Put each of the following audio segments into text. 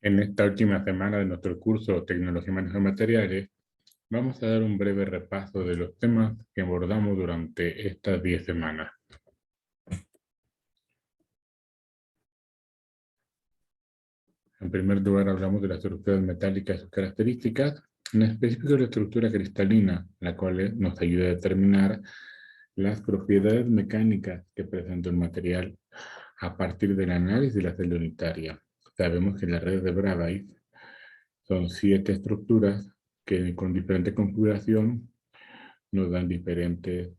En esta última semana de nuestro curso Tecnología y Manejo de Materiales, vamos a dar un breve repaso de los temas que abordamos durante estas 10 semanas. En primer lugar, hablamos de las estructuras metálicas y sus características, en específico de la estructura cristalina, la cual nos ayuda a determinar las propiedades mecánicas que presenta un material a partir del análisis de la celda unitaria. Sabemos que la red de Bravais son 7 estructuras que con diferente configuración nos dan diferentes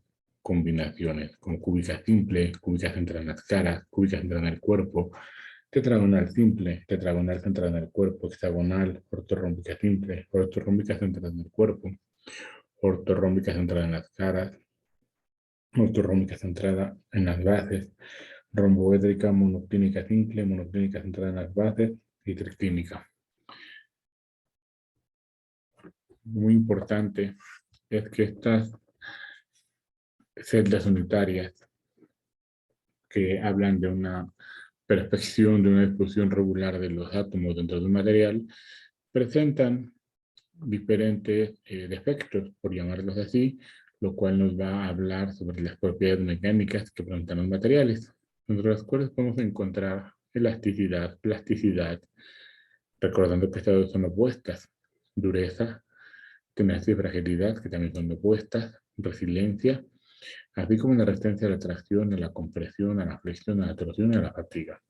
combinaciones, como cúbica simple, cúbica centrada en las caras, cúbica centrada en el cuerpo, tetragonal simple, tetragonal centrada en el cuerpo, hexagonal, ortorrómbica simple, ortorrómbica centrada en el cuerpo, ortorrómbica centrada en las caras, ortorrómbica centrada en las bases, romboédrica, monoclínica simple, monoclínica centrada en las bases y triclínica. Muy importante es que estas celdas unitarias que hablan de una perfección, de una distribución regular de los átomos dentro de un material, presentan diferentes defectos, por llamarlos así, lo cual nos va a hablar sobre las propiedades mecánicas que presentan los materiales, entre las cuales podemos encontrar elasticidad, plasticidad, recordando que estas dos son opuestas, dureza, tenacidad y fragilidad, que también son opuestas, resiliencia, así como la resistencia a la tracción, a la compresión, a la flexión, a la torsión y a la fatiga.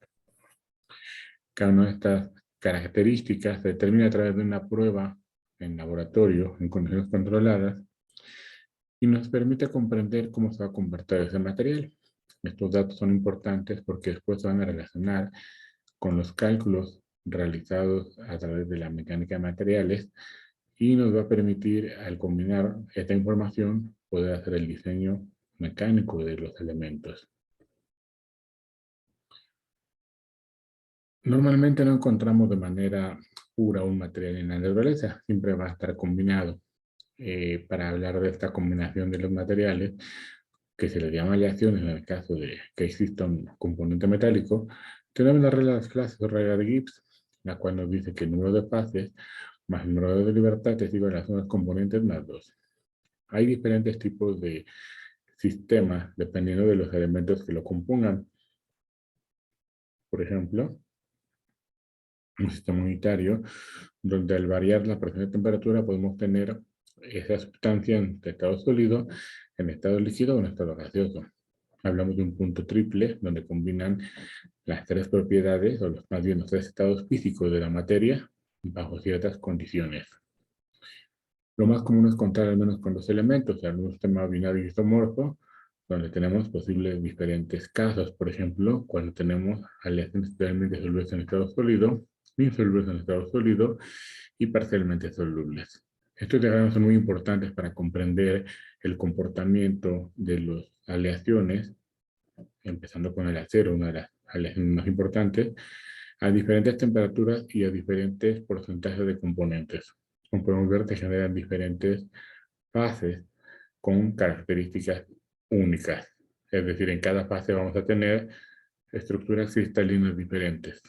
Cada una de estas características se determina a través de una prueba en laboratorio, en condiciones controladas, y nos permite comprender cómo se va a convertir ese material. Estos datos son importantes porque después se van a relacionar con los cálculos realizados a través de la mecánica de materiales y nos va a permitir, al combinar esta información, poder hacer el diseño mecánico de los elementos. Normalmente no encontramos de manera pura un material en la naturaleza, siempre va a estar combinado. Para hablar de esta combinación de los materiales, que se le llama aleaciones en el caso de que exista un componente metálico, tenemos la regla de las clases o regla de Gibbs, la cual nos dice que el número de fases más el número de libertad es igual a la suma de los componentes más 2. Hay diferentes tipos de sistemas dependiendo de los elementos que lo compongan. Por ejemplo, un sistema unitario, donde al variar la presión de temperatura podemos tener esa sustancia en estado sólido, en estado líquido o en estado gaseoso. Hablamos de un punto triple, donde combinan las tres propiedades, o más bien los tres estados físicos de la materia, bajo ciertas condiciones. Lo más común es contar al menos con los elementos, en un sistema binario isomorfo, donde tenemos posibles diferentes casos. Por ejemplo, cuando tenemos aleaciones totalmente solubles en estado sólido, insolubles en estado sólido y parcialmente solubles. Estos diagramas son muy importantes para comprender el comportamiento de las aleaciones, empezando con el acero, una de las aleaciones más importantes, a diferentes temperaturas y a diferentes porcentajes de componentes. Como podemos ver, se generan diferentes fases con características únicas. Es decir, en cada fase vamos a tener estructuras cristalinas diferentes.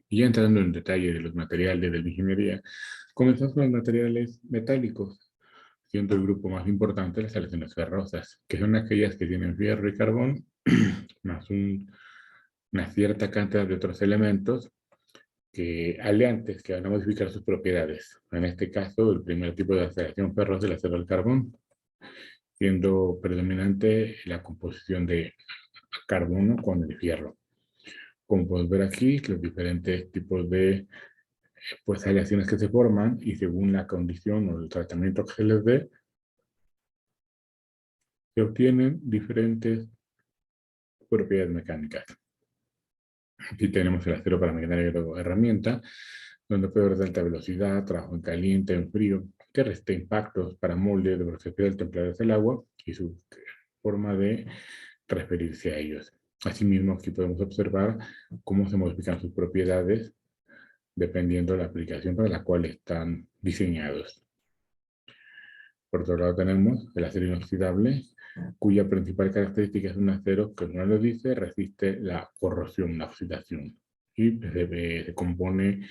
Y entrando en detalle de los materiales de la ingeniería, comenzamos con los materiales metálicos, siendo el grupo más importante las aleaciones ferrosas, que son aquellas que tienen fierro y carbón, más una cierta cantidad de otros elementos aleantes que van a modificar sus propiedades. En este caso, el primer tipo de aleación ferrosa es el acero al carbón, siendo predominante la composición de carbono con el fierro. Como podemos ver aquí, los diferentes tipos de aleaciones que se forman y según la condición o el tratamiento que se les dé, se obtienen diferentes propiedades mecánicas. Aquí tenemos el acero para maquinaria de herramienta, donde puede haber de alta velocidad, trabajo en caliente, en frío, que resiste impactos para molde de velocidad del templado del agua y su forma de referirse a ellos. Asimismo, aquí podemos observar cómo se modifican sus propiedades dependiendo de la aplicación para la cual están diseñados. Por otro lado tenemos el acero inoxidable, cuya principal característica es un acero que, como lo dice, resiste la corrosión, la oxidación. y se compone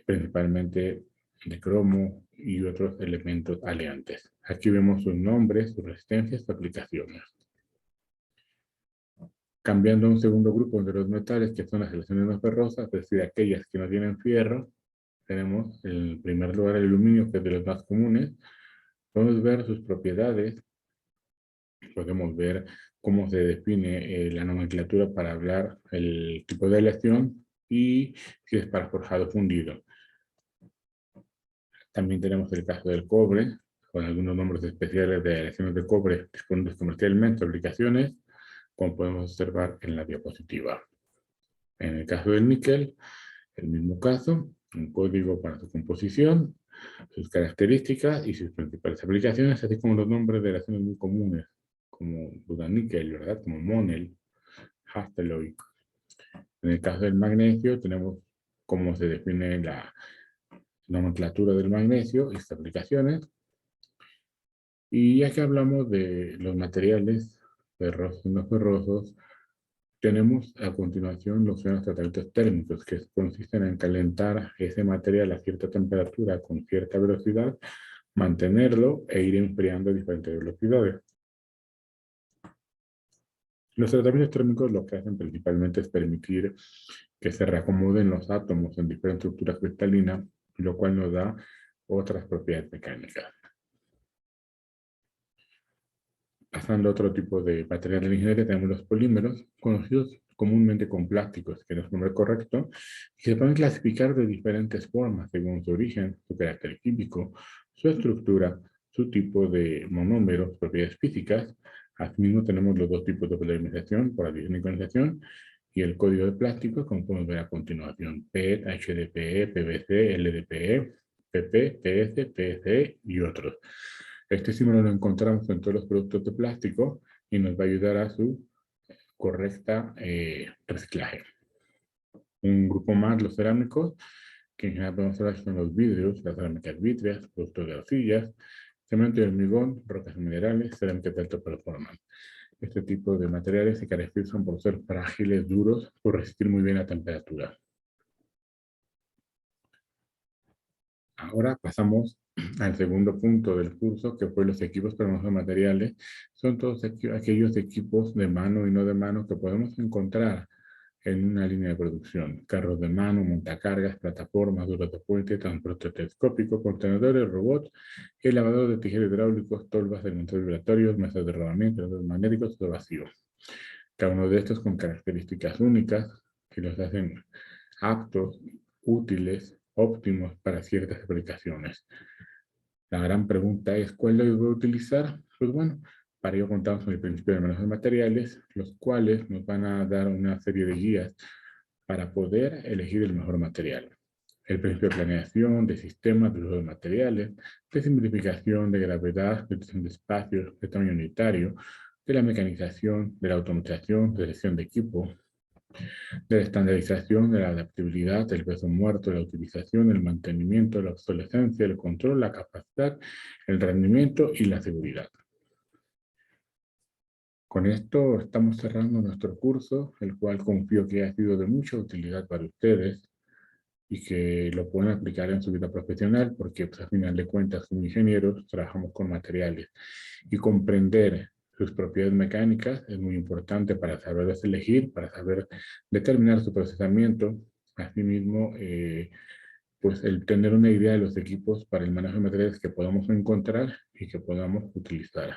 principalmente de cromo y otros elementos aleantes. Aquí vemos sus nombres, sus resistencias, sus aplicaciones. Cambiando a un segundo grupo de los metales, que son las selecciones no ferrosas, es decir, aquellas que no tienen fierro, tenemos en primer lugar el aluminio, que es de los más comunes. Podemos ver sus propiedades, podemos ver cómo se define la nomenclatura para hablar el tipo de aleación y si es para forjado fundido. También tenemos el caso del cobre, con algunos nombres especiales de aleaciones de cobre disponibles comercialmente, aplicaciones, como podemos observar en la diapositiva. En el caso del níquel, el mismo caso, un código para su composición, sus características y sus principales aplicaciones, así como los nombres de aleaciones muy comunes, como Buda-níquel, ¿verdad? Como Monel, Hastelloy. En el caso del magnesio, tenemos cómo se define la nomenclatura del magnesio y sus aplicaciones. Y ya que hablamos de los materiales ferrosos y no ferrosos, tenemos a continuación los tratamientos térmicos, que consisten en calentar ese material a cierta temperatura con cierta velocidad, mantenerlo e ir enfriando a diferentes velocidades. Los tratamientos térmicos lo que hacen principalmente es permitir que se reacomoden los átomos en diferentes estructuras cristalinas, lo cual nos da otras propiedades mecánicas. Pasando a otro tipo de materiales de ingeniería, tenemos los polímeros, conocidos comúnmente como plásticos, que no es el nombre correcto, y se pueden clasificar de diferentes formas según su origen, su carácter químico, su estructura, su tipo de monómeros, propiedades físicas. Asimismo tenemos los dos tipos de polarización, polarización y condensación, y el código de plásticos, como podemos ver a continuación: PET, HDPE, PVC, LDPE, PP, PS, PSE y otros. Este símbolo lo encontramos en todos los productos de plástico y nos va a ayudar a su correcta reciclaje. Un grupo más, los cerámicos, que en general podemos hablar son los vidrios, las cerámicas vítreas, productos de arcillas, cemento y hormigón, rocas minerales, cerámicas de alta performance. Este tipo de materiales se caracterizan por ser frágiles, duros, por resistir muy bien la temperatura. Ahora pasamos al segundo punto del curso, que fue los equipos para manejo de materiales. Son todos aquellos equipos de mano y no de mano que podemos encontrar en una línea de producción: carros de mano, montacargas, plataformas, duros de puente, transporte telescópico, contenedores, robots, lavador de tijeros hidráulicos, tolvas, elementos vibratorios, mesas de rodamiento, elementos magnéticos o vacíos. Cada uno de estos con características únicas que los hacen aptos, útiles, óptimos para ciertas aplicaciones. La gran pregunta es, ¿cuál lo voy a utilizar? Pues bueno, para ello contamos con el principio de manejo de materiales, los cuales nos van a dar una serie de guías para poder elegir el mejor material. El principio de planeación, de sistemas, de uso de materiales, de simplificación, de gravedad, de gestión de espacios, de tamaño unitario, de la mecanización, de la automatización, de gestión de equipo, de la estandarización, de la adaptabilidad, del peso muerto, la utilización, el mantenimiento, la obsolescencia, el control, la capacidad, el rendimiento y la seguridad. Con esto estamos cerrando nuestro curso, el cual confío que ha sido de mucha utilidad para ustedes y que lo pueden aplicar en su vida profesional, porque pues, a final de cuentas como ingenieros trabajamos con materiales y comprender sus propiedades mecánicas es muy importante para saber elegir, para saber determinar su procesamiento. Asimismo, pues el tener una idea de los equipos para el manejo de materiales que podamos encontrar y que podamos utilizar.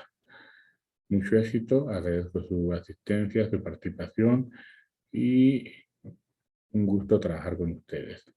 Mucho éxito, agradezco su asistencia, su participación y un gusto trabajar con ustedes.